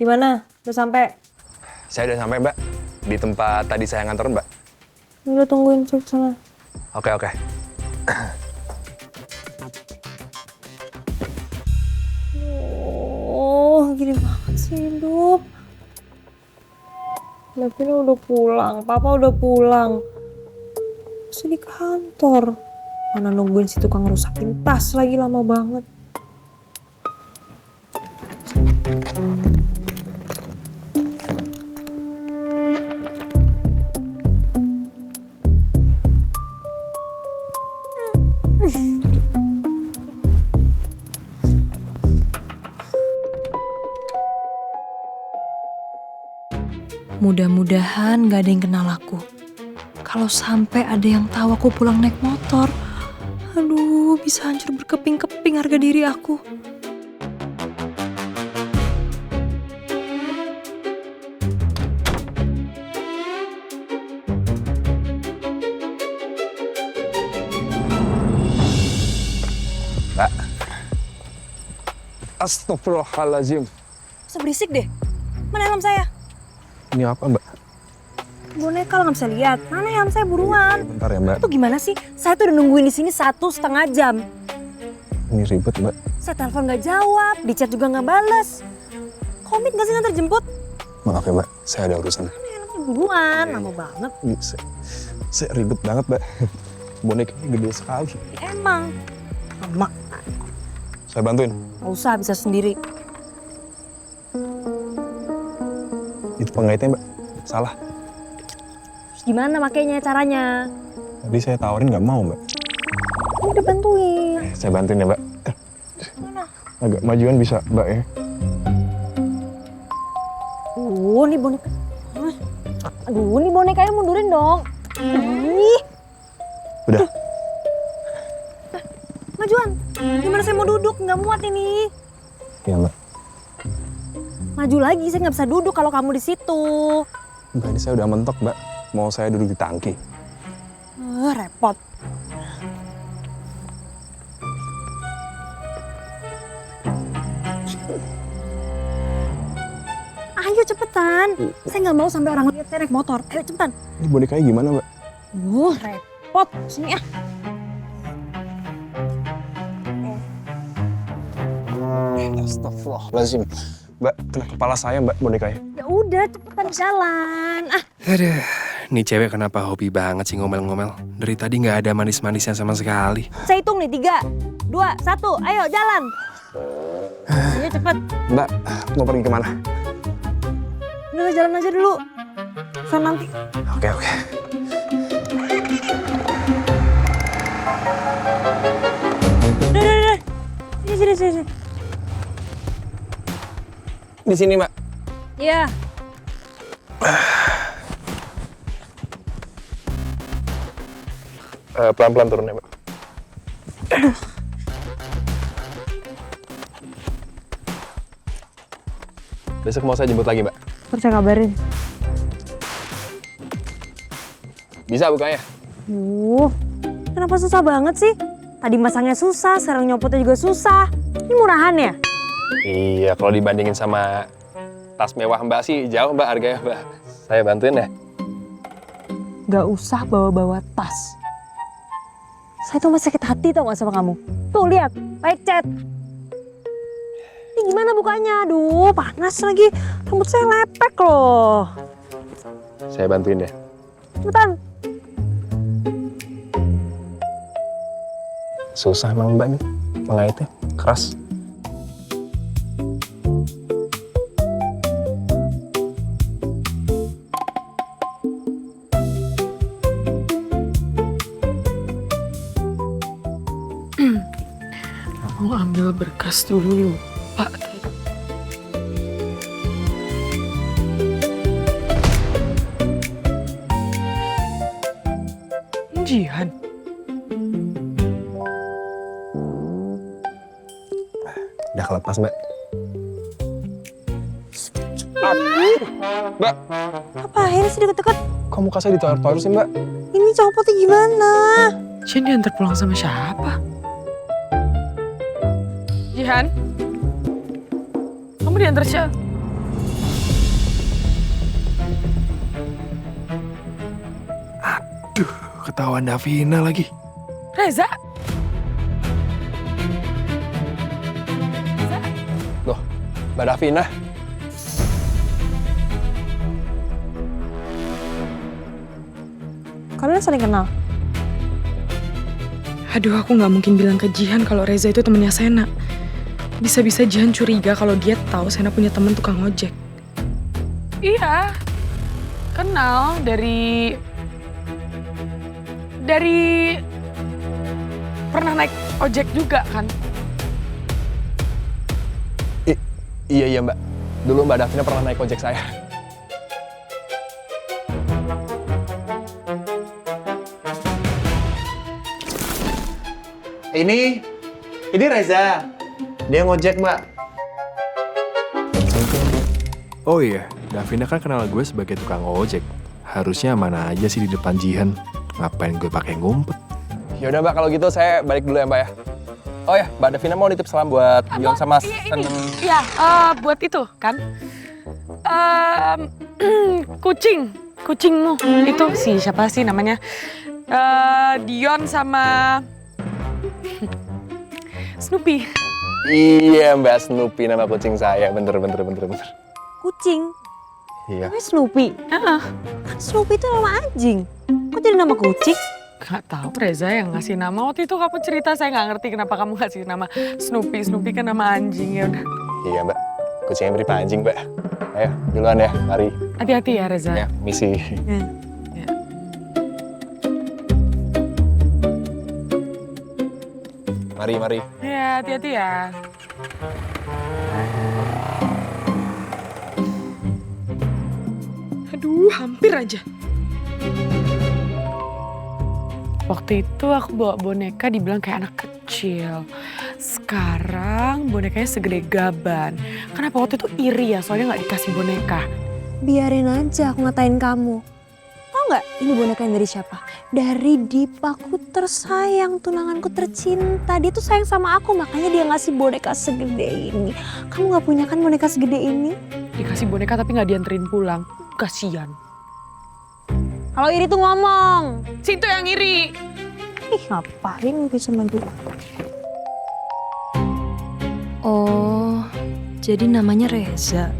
Gimana? Udah sampai? Saya udah sampai, Mbak. Di tempat tadi saya nganter, Mbak. Udah tungguin cek sana. Oke. Oh, gini banget sih hidup. Davina udah pulang, papa udah pulang. Masih di kantor. Mana nungguin si tukang rusakin tas lagi lama banget. Mudah-mudahan gak ada yang kenal aku. Kalau sampai ada yang tahu aku pulang naik motor, aduh bisa hancur berkeping-keping harga diri aku. Mbak. Astagfirullahaladzim. Masa berisik deh. Mana helm saya? Ini apa, Mbak? Boneka lo nggak bisa lihat. Mana helm saya buruan? Bentar ya, Mbak. Itu gimana sih? Saya tuh udah nungguin di sini 1,5 jam. Ini ribet, Mbak. Saya telepon nggak jawab, di chat juga nggak balas. Komit nggak sih nganter jemput? Maaf ya, Mbak. Saya ada urusan. Mana helmnya buruan? Lama banget. Ini saya ribet banget, Mbak. Bonekanya gede sekali. Emang. Lama. Saya bantuin. Nggak usah, bisa sendiri. Itu pengaitnya, Mbak. Salah. Terus gimana makanya caranya? Tadi saya tawarin nggak mau, Mbak. Udah bantuin. Saya bantuin ya, Mbak. Mana? Agak majuan bisa, Mbak ya. Nih boneka. Aduh, nih bonekanya mundurin dong. Ih, Udah. majuan. Gimana saya mau duduk? Nggak muat ini. Iya, Mbak. Maju lagi, saya nggak bisa duduk kalau kamu di situ. Mbak, ini saya udah mentok, Mbak. Mau saya duduk di tangki. Repot. Ayo cepetan. Saya nggak mau sampai orang lihat saya naik motor. Ayo cepetan. Ini bonekanya gimana, Mbak? Repot. Sini ah. Astagfirullahaladzim. Mbak, kena kepala saya, Mbak, bonekanya. Ya udah cepetan jalan. Ah, Aduh, nih cewek kenapa hobi banget sih ngomel-ngomel? Dari tadi nggak ada manis-manisnya sama sekali. saya hitung nih 3, 2, 1. Ayo jalan. Ayo cepet. Mbak, mau pergi kemana? Udah jalan aja dulu. Sampai nanti. Oke. Udah. Sini. Di sini, Mbak. Iya. Pelan-pelan turun ya, Mbak. Besok mau saya jemput lagi, Mbak. Terus saya kabarin. Bisa bukanya? Kenapa susah banget sih? Tadi masangnya susah, sekarang nyopotnya juga susah. Ini murahan ya? Iya, kalau dibandingin sama tas mewah Mbak sih jauh, Mbak, harganya, Mbak. Saya bantuin ya? Gak usah bawa-bawa tas. Saya tuh masih sakit hati tau gak sama kamu. Tuh lihat, lecet. Ini gimana bukanya? Aduh, panas lagi. Rambut saya lepek loh. Saya bantuin ya. Cepetan. Susah emang, Mbak, nih. Mengaitnya keras. Mau ambil berkas dulu, Pak. Jihan. Udah kelepas, Mbak. Mbak, Ngapain sih deket-deket? kok muka saya ditoyor-toyor sih, Mbak? Ini copotnya gimana? Jihan diantar pulang sama siapa? Jihan? Kamu diantar siapa? ketahuan Davina lagi. Reza? Loh, Mbak Davina. Kalian saling kenal? Aduh, aku nggak mungkin bilang ke Jihan kalau Reza itu temennya Sena. Bisa-bisa Jihan curiga kalau dia tahu Sena punya temen tukang ojek. Iya, kenal dari pernah naik ojek juga kan? Iya Mbak. Dulu Mbak Davina pernah naik ojek saya. Ini Reza. Dia ngojek, Mbak. Oh iya, Davina kan kenal gue sebagai tukang ojek. Harusnya mana aja sih di depan Jihan. Ngapain gue pakai ngumpet? Ya udah Mbak, kalau gitu saya balik dulu ya Mbak ya. Oh ya, Mbak Davina mau nitip salam buat Dion sama Iya, buat itu kan. Kucingmu itu siapa sih namanya? Dion sama Snoopy. Iya Mbak, Snoopy nama kucing saya. Bener. Kucing? Iya. Namanya Snoopy? Heeh. Kan Snoopy itu nama anjing. Kok jadi nama kucing? Gak tahu Reza yang ngasih nama. Waktu itu kamu cerita, saya nggak ngerti kenapa kamu ngasih nama Snoopy. Snoopy kan nama anjing, ya udah. Iya Mbak, kucingnya mirip anjing Mbak. Ayo, duluan ya, mari. Hati-hati ya Reza. Ya, misi. Ya. Mari. Ya, hati-hati ya. Aduh, hampir aja. Waktu itu aku bawa boneka dibilang kayak anak kecil. Sekarang bonekanya segede gaban. Kenapa waktu itu iri ya, soalnya nggak dikasih boneka. Biarin aja aku ngatain kamu. Tau nggak ini boneka yang dari siapa? Dari Dipaku tersayang, tunanganku tercinta. Dia tuh sayang sama aku, makanya dia ngasih boneka segede ini. Kamu nggak punya kan boneka segede ini? Dikasih boneka tapi nggak dianterin pulang. Kasian. Kalau iri tuh ngomong. Situ yang iri. Ih, ngapain iri sama dia? Oh, jadi namanya Reza.